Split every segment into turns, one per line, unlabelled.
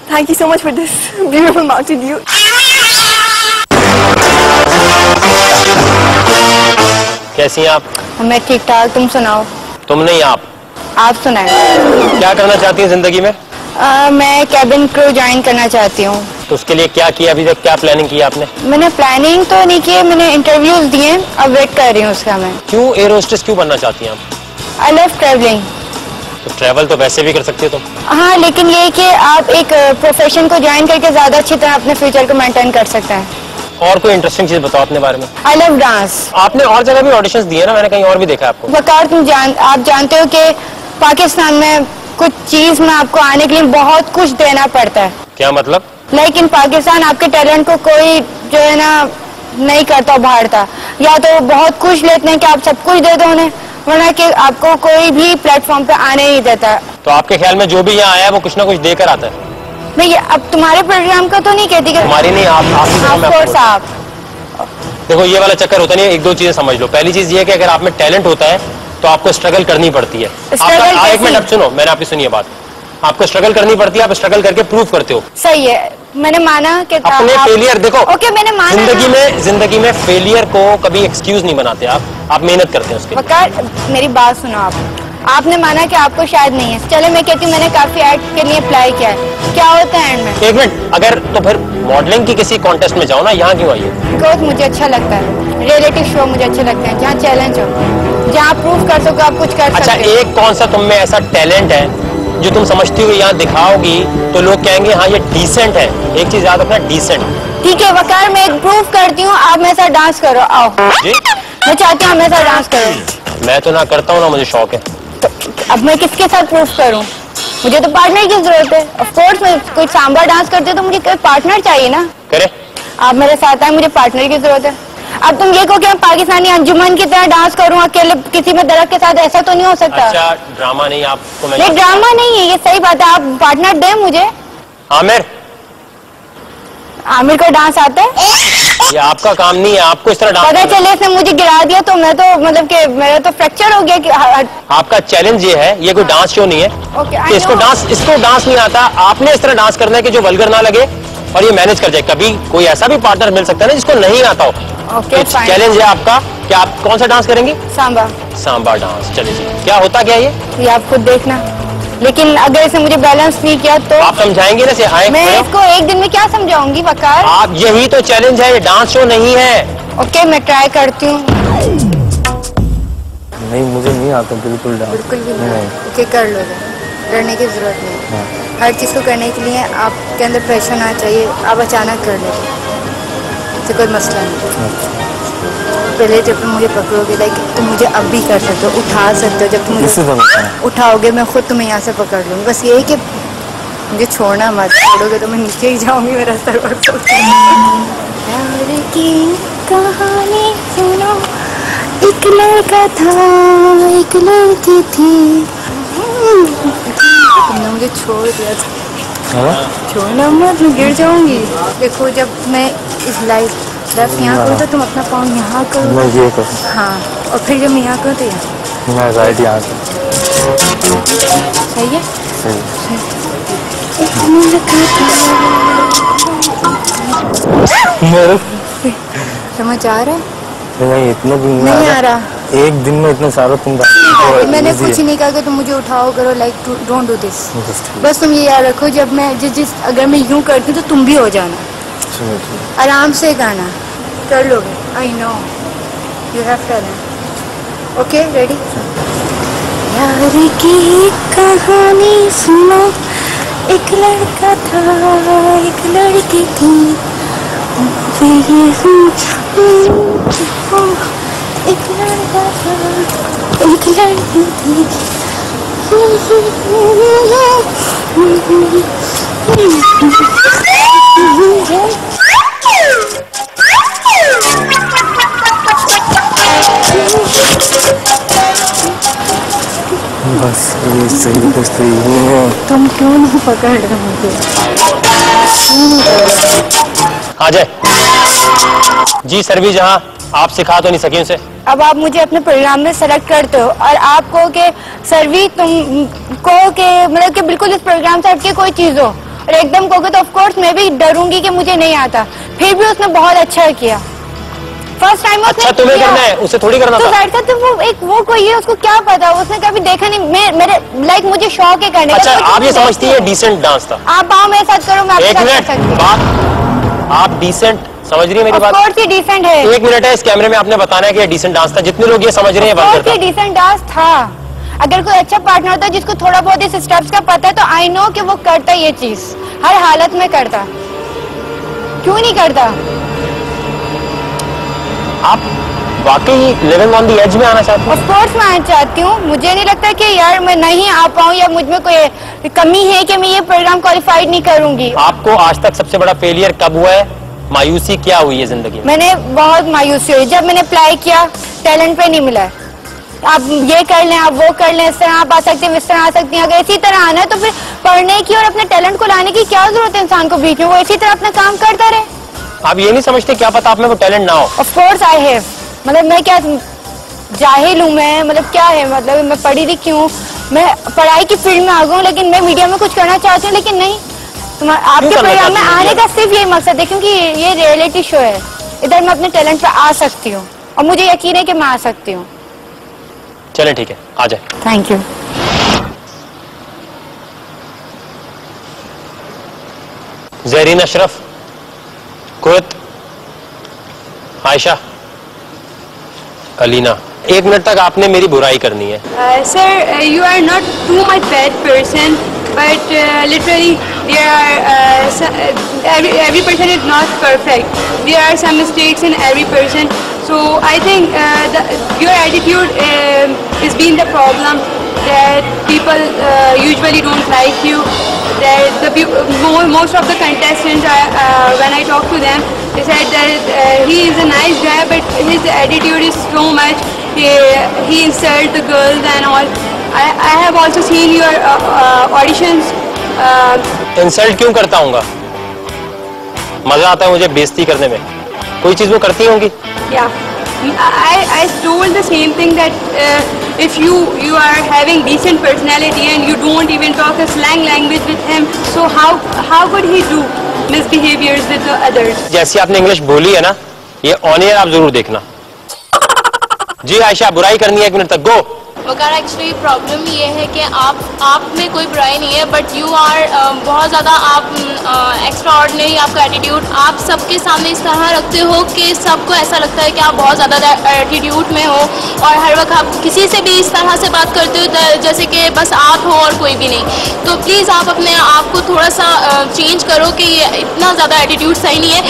Thank you so much for this beautiful Mountain Dew.
कैसी हैं आप?
मैं ठीक ठाक, तुम सुनाओ।
तुम नहीं,
आप सुनाए।
क्या करना चाहती हैं जिंदगी में?
मैं कैबिन क्रू ज्वाइन करना चाहती हूँ।
तो उसके लिए क्या किया अभी तक, क्या प्लानिंग की आपने?
मैंने प्लानिंग तो नहीं की, मैंने इंटरव्यूज दिए, अब वेट कर रही हूँ उसका मैं।
क्यों एयर होस्टेस क्यों बनना चाहती हैं आप?
I love travelling.
तो ट्रैवल तो वैसे भी कर सकती हो तुम।
हाँ, लेकिन ये कि आप एक प्रोफेशन को ज्वाइन करके ज्यादा अच्छी तरह अपने फ्यूचर को मेंटेन कर सकते हैं।
और कोई इंटरेस्टिंग चीज बताओ अपने बारे में।
I love dance.
आपने और जगह भी ऑडिशंस दिए ना, मैंने कहीं और भी देखा आपको।
वकार, आप जानते हो कि पाकिस्तान में कुछ चीज में आपको आने के लिए बहुत कुछ देना पड़ता है।
क्या मतलब?
लेकिन पाकिस्तान आपके टैलेंट को कोई जो है ना नहीं करता, उभारता। या तो बहुत कुछ लेते हैं कि आप सब कुछ दे दो उन्हें, वरना कि आपको कोई भी प्लेटफॉर्म पे आने नहीं देता।
तो आपके ख्याल में जो भी यहाँ आया वो कुछ ना कुछ देकर आता है?
मैं अब तुम्हारे प्रोग्राम का तो नहीं कहती कि
हमारी नहीं, आप देखो ये वाला चक्कर होता नहीं है। एक दो चीजें समझ लो। पहली चीज ये है कि अगर आप में टैलेंट होता है तो आपको स्ट्रगल करनी पड़ती है। एक मिनट अब सुनो, मैंने आपकी सुनिए बात। आपको स्ट्रगल करनी पड़ती है, आप स्ट्रगल करके प्रूव करते हो।
सही है, मैंने माना कि
अपने फेलियर देखो।
ओके, मैंने माना।
जिंदगी में फेलियर को कभी एक्सक्यूज नहीं बनाते आप मेहनत करते हैं उसके।
वकार, मेरी बात सुनो। आपने माना कि आपको शायद नहीं है। चलो मैं कहती हूँ मैंने काफी एड के लिए अप्लाई किया है, क्या होता है एंड में?
एक मिनट, अगर तो फिर मॉडलिंग की किसी कॉन्टेस्ट में जाओ ना, यहाँ क्यों आई है?
बिकॉज मुझे अच्छा लगता है, रियलिटी शो मुझे अच्छे लगते हैं जहाँ चैलेंज हो, जहाँ प्रूव कर सको आप कुछ कर सकते हो।
अच्छा, एक कौन सा तुम में ऐसा टैलेंट है जो तुम समझती हो यहाँ दिखाओगी तो लोग कहेंगे हाँ ये डिसेंट है? एक चीज याद रखना, डिसेंट।
ठीक है वकार, मैं एक प्रूव करती हूँ, आप मेरे साथ डांस करो। आओ जी, मैं चाहती हूँ मेरे साथ डांस करो।
मैं तो ना करता हूँ ना मुझे शौक है।
तो अब मैं किसके साथ प्रूफ करूं? मुझे तो पार्टनर की जरूरत है। ऑफ कोर्स मैं कोई सांबा डांस करती हूँ तो मुझे कोई पार्टनर चाहिए ना।
करे
आप मेरे साथ आए, मुझे पार्टनर की जरूरत है। अब तुम ये कहो कि मैं पाकिस्तानी अंजुमन की तरह डांस करूँ अकेले किसी में दरख्त के साथ, ऐसा तो नहीं हो सकता।
अच्छा, ड्रामा नहीं आपको?
नहीं, ड्रामा नहीं है, ये सही बात है। आप पार्टनर दे मुझे। आमिर को डांस आता है?
ये आपका काम नहीं है, आपको इस तरह डांस
पता चले इसने मुझे गिरा दिया तो मैं तो मतलब कि मेरा तो फ्रैक्चर हो गया कि
आपका चैलेंज ये है, ये कोई डांस शो नहीं है।
कि
इसको डांस नहीं आता। आपने इस तरह डांस करना है कि जो वल्गर ना लगे और ये मैनेज कर जाए। कभी कोई ऐसा भी पार्टनर मिल सकता है ना जिसको नहीं आता हो। चैलेंज है आपका कि आप कौन सा डांस करेंगे? सांबा डांस। चलिए, क्या होता क्या ये
आप खुद देखना। लेकिन अगर इसे मुझे बैलेंस नहीं किया तो
आप समझाएंगे ना?
मैं इसको एक दिन में क्या समझाऊंगी वकार?
आप यही तो चैलेंज है, ये डांस शो नहीं है।
ओके, मैं ट्राई करती हूँ।
नहीं, मुझे नहीं आता बिल्कुल डांस।
बिल्कुल भी नहीं। ओके, कर लो, डरने की जरूरत नहीं। हर चीज को करने के लिए आपके अंदर प्रेशर ना चाहिए, आप अचानक कर लेते, तो कोई मसला नहीं। पहले जब तुम मुझे पकड़ोगे, लाइक तुम मुझे अब भी कर सकते हो, उठा सकते हो। जब तुम मुझे उठाओगे मैं खुद तुम्हें यहाँ से पकड़ लूँगी। बस यही कि मुझे छोड़ना मत, छोड़ोगे तो मैं नीचे ही जाऊँगी, मेरा सर पर प्यार की कहानी सुनो, एक लड़का था एक लड़की थी, तुमने मुझे छोड़ दिया था। छोड़ना मत, मैं गिर जाऊँगी। देखो, जब मैं इस लाइफ लेफ्ट यहाँ करूँ तो तुम अपना पाँव यहाँ करो।
मैं ये करूँ।
हाँ, और फिर जब मैं यहाँ करूँ तो यहाँ।
मैं राइट यहाँ से।
सही है?
सही।
समझ आ रहा है?
नहीं, इतना भी
नहीं आ रहा।
एक दिन में इतना सारा तुम
मैंने कुछ नहीं कहा कि तुम मुझे उठाओ करो, लाइक डोंट डू दिस। बस तुम ये याद रखो, जब मैं अगर मैं यूं करती हूँ तो तुम भी हो जाना। आराम से गाना कर लोगे। I know you have talent. Okay, ready? यार की कहानी सुनो, एक लड़का था एक लड़की थी, एक लड़का था एक लड़की थी।
बस ये सही कुछ सही है।
तुम क्यों नहीं पकड़ रहे मुझे?
आ जाए जी। सरवी जहाँ आप सिखा तो नहीं सकी उसे।
अब आप मुझे अपने प्रोग्राम में सेलेक्ट करते हो और आप कहो कि सरवी तुम कहो कि मतलब कि बिल्कुल इस प्रोग्राम से हटके कोई चीज हो, और एकदम कहोगे तो ऑफ कोर्स मैं भी डरूंगी कि मुझे नहीं आता। फिर भी उसने बहुत अच्छा किया। फर्स्ट टाइम
अच्छा तुम्हें करना है, उसे थोड़ी करना
तो
था।
तो वो कोई है, उसको क्या पता, उसने कभी देखा नहीं। मेरे लाइक मुझे शौक है करने का।
अच्छा आप ये समझती है डिसेंट डांस था?
आप आओ मेरे साथ करो, मैं आपके साथ कर सकती हूँ।
बात आप डिसेंट समझ रही है मेरी बात?
ऑफ कोर्स ये डिसेंट है।
1 मिनट है, इस कैमरे में आपने बताना है कि ये डिसेंट डांस था। जितने लोग ये समझ रहे हैं
वल्गर था। ये डिसेंट डांस था। अगर कोई अच्छा पार्टनर होता जिसको थोड़ा बहुत इस स्टेप्स का पता है तो आई नो कि वो करता ये चीज, हर हालत में करता। क्यों नहीं करता?
आप वाकई लिविंग ऑन द एज में आना चाहते हैं?
ऑफ कोर्स मैं आना चाहती हूँ। मुझे नहीं लगता कि यार मैं नहीं आ पाऊँ या मुझ में कोई कमी है कि मैं ये प्रोग्राम क्वालिफाइड नहीं करूंगी।
आपको आज तक सबसे बड़ा फेलियर कब हुआ है? मायूसी क्या हुई है जिंदगी में?
मैंने बहुत मायूसी हुई जब मैंने अप्लाई किया, टैलेंट पे नहीं मिला। आप ये कर लें, आप वो कर लें, इस तरह आप आ सकते हैं, इस तरह आ सकती हैं। अगर इसी तरह आना है तो फिर पढ़ने की और अपने टैलेंट को लाने की क्या जरूरत है इंसान को बीच में? वो इसी तरह अपना काम करता रहे।
आप ये नहीं समझते क्या पता आप में वो टैलेंट ना हो?
Of course I have. मतलब मैं क्या जाहिल हूँ मैं? मतलब क्या है, मतलब मैं पढ़ी लिखी हूँ, मैं पढ़ाई की फील्ड में आ गई हूँ, लेकिन मैं मीडिया में कुछ करना चाहती हूँ, लेकिन नहीं। आपके प्रोग्राम में आने का सिर्फ यही मकसद है क्योंकि ये रियलिटी शो है। इधर मैं अपने टैलेंट पे आ सकती हूँ और मुझे यकीन है कि मैं आ सकती हूँ।
चले ठीक है, आ जाए।
Thank you.
Zahreen Ashraf, Qurat, Ayesha, Alina, 1 minute तक आपने मेरी बुराई करनी है।
Sir, you are not too much bad person, but literally there are every person is not perfect. There are some mistakes in every person. So I think your attitude is being the problem that people usually don't like you. That most of the contestants, when I talk to them, they said that he is a nice guy, but his attitude is so much. He insults the girls and all. I have also seen your auditions.
Insult क्यों करता हूँगा? मजा आता है मुझे बेइज्जती करने में। कोई चीज वो करती होंगी?
Yeah, I told the same thing that if you are having decent personality and you don't even talk a slang language with him, so how could he do misbehaviors with the others?
जैसी आपने English बोली है ना, ये on air आप जरूर देखना। जी आयशा, बुराई करनी है 1 मिनट तक, गो।
मगर एक्चुअली प्रॉब्लम ये है कि आप में कोई बुराई नहीं है, बट यू आर बहुत ज़्यादा आप एक्स्ट्रा ऑर्डिनरी, आपका एटीट्यूड आप सबके सामने इस तरह रखते हो कि सबको ऐसा लगता है कि आप बहुत ज़्यादा एटीट्यूड में हो और हर वक्त आप किसी से भी इस तरह से बात करते हो जैसे कि बस आप हो और कोई भी नहीं। तो प्लीज़ आप अपने आप को थोड़ा सा चेंज करो कि ये इतना ज़्यादा एटीट्यूड सही नहीं है,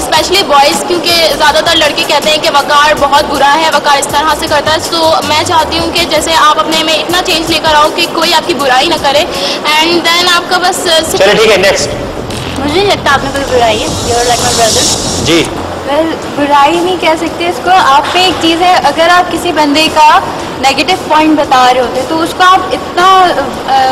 स्पेशली बॉयज़, क्योंकि ज़्यादातर लड़के कहते हैं कि वकार बहुत बुरा है, वकार इस तरह से करता है। तो मैं चाहती हूँ कि जैसे आप अपने में इतना चेंज लेकर आओ कि कोई आपकी बुराई ना करे, एंड देन आपका बस।
चलो ठीक है, नेक्स्ट।
मुझे नहीं लगता आप में कोई बुराई है। You are like my brother. जी।
वेल, बुराई नहीं कह सकते इसको। आप में एक चीज़ है, अगर आप किसी बंदे का नेगेटिव पॉइंट बता रहे होते तो उसको आप इतना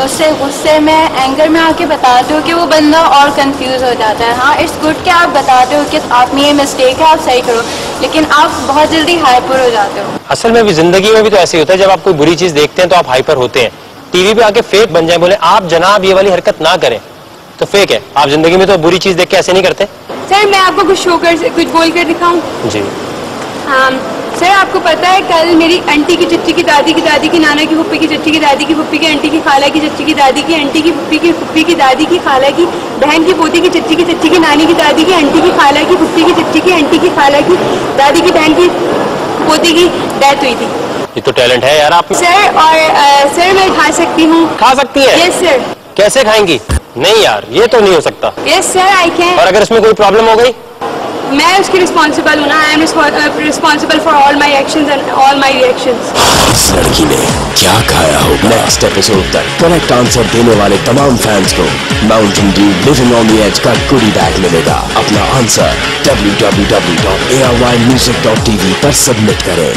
उससे गुस्से में, एंगर में आके बताते हो कि वो बंदा और कंफ्यूज हो जाता है। हाँ, इट्स गुड कि आप बताते हो कि आप में ये मिस्टेक है, आप सही करो, लेकिन आप बहुत जल्दी हाइपर हो जाते हो।
असल में भी जिंदगी में भी तो ऐसे ही होता है, जब आप कोई बुरी चीज देखते हैं तो आप हाइपर होते हैं। टीवी पे आके फेक बन जाए, बोले आप जनाब ये वाली हरकत ना करें, तो फेक है। आप जिंदगी में तो बुरी चीज देख के ऐसे नहीं करते।
सर, मैं आपको कुछ बोल कर दिखाऊं?
जी।
सर, आपको पता है कल मेरी आंटी की चच्ची की दादी की नाना की फुप्पी की चच्ची की दादी की फुप्पी की आंटी की खाला की चच्ची की दादी की आंटी की फुप्पी की दादी की खाला की बहन की पोती की चच्ची की नानी की दादी की आंटी की खाला की फुप्पी की चच्ची की आंटी की खाला की दादी की बहन की पोती की डेथ हुई थी।
ये तो टैलेंट है यार आप।
सर, और सर मैं खा सकती हूँ।
खा सकती है?
Yes sir.
कैसे खाएंगी? नहीं यार, ये तो नहीं हो सकता।
Yes sir, I can.
और अगर इसमें कोई प्रॉब्लम हो गई?
मैं उसकी रिस्पॉन्सिबल हूँ ना। I am responsible for all my actions and all my reactions.
इस लड़की ने क्या खाया होगा? नेक्स्ट एपिसोड तक करेक्ट आंसर देने वाले तमाम फैंस को Mountain Dew living on the edge का गोडी बैग मिलेगा। अपना आंसर www.arymmusic.tv पर सबमिट करें।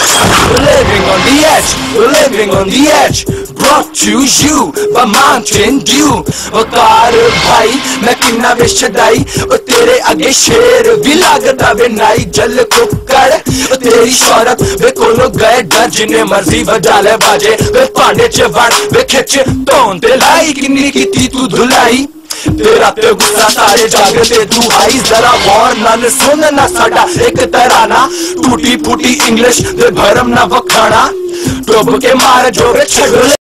We're living on the edge, we're living on the edge. Brought to you by Mountain Dew. वकार भाई मैं किन्ना वे शदाई और तेरे आगे शेर भी लागता वे नाई जल कुकर और तेरी शौहरत वे कोनो गए डर जिन्हें मर्जी बजा ले बाजे वे पांडे च वड़ वे खिच तोन ते लाई किन्नी कीती तू धुलाई तेरा ते गुस्सा सारे जागते तू आई जरा गौर नाल सुन ना साडा एक तराना टूटी फूटी इंग्लिश दे भरम ना वखाना डुब के मार जो वे छड़